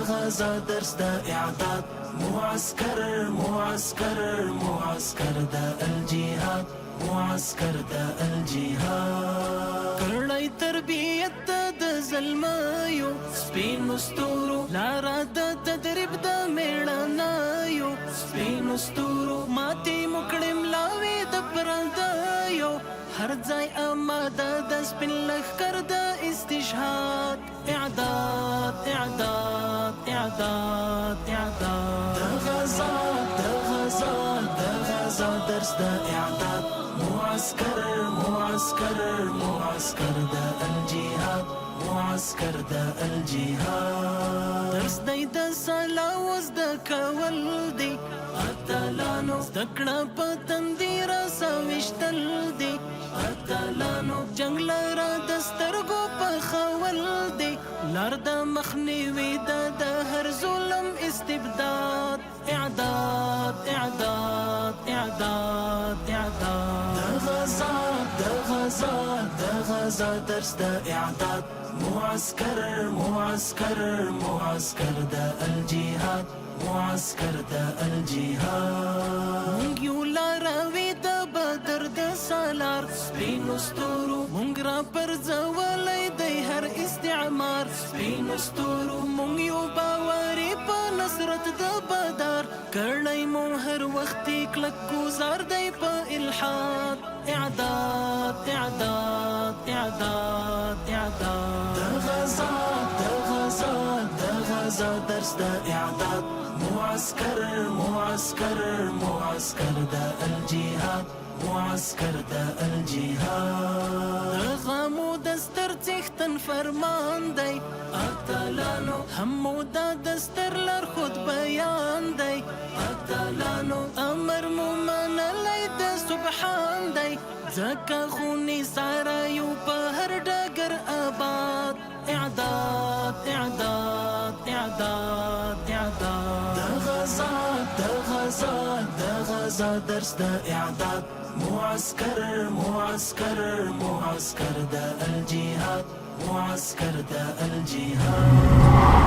غزا درس دا إعداد معسكر دا الجهاد معسكر دا الجهاد كرناي تربية دا زلمايو سپینو ستورو لارا دا تدريب دا میړنايو سپینو ستورو ماتي مکړم لاوي د پرندايو هر ځای آماده د سپین لښکر د استشهاد اعداد اعداد اعداد اعداد د غزا درس د اعداد معسكر د الجهاد معسكر د الجهاد درس دی د سلاوز د کول دی اتلانو زدکړه په تندیر سويشتل دی اتلانو جنگ لرا د سترګو په خول دی لار د مخنیوي د هر ظلم استبداد اعداد اعداد اعداد اعداد د غزا درس د اعداد معسكر د الجهاد معسكر د الجهاد مونږ یو لاروي د بدر د سالار سپینو ستورو مونږ را پرځولی دی هر استعمار سپینو ستورو مونږ یو باوري په نصرت د بدر کړی مو هر وخت کلک گزار دی په الحاد اعداد اعداد اعداد اعداد د غزا درس د اعداد معسكر د الجهاد معسكر د الجهاد غمو دستر څښتن فرمان دی اتلانو همو دا دستر لر خود بیان دی اتلانو امر مو منلی د سبحان دی ځکه خونی سارا یو په هر ډګر آباد اعداد اعداد اعداد اعداد د غزا درس د اعداد معسكر د الجهاد معسكر د الجهاد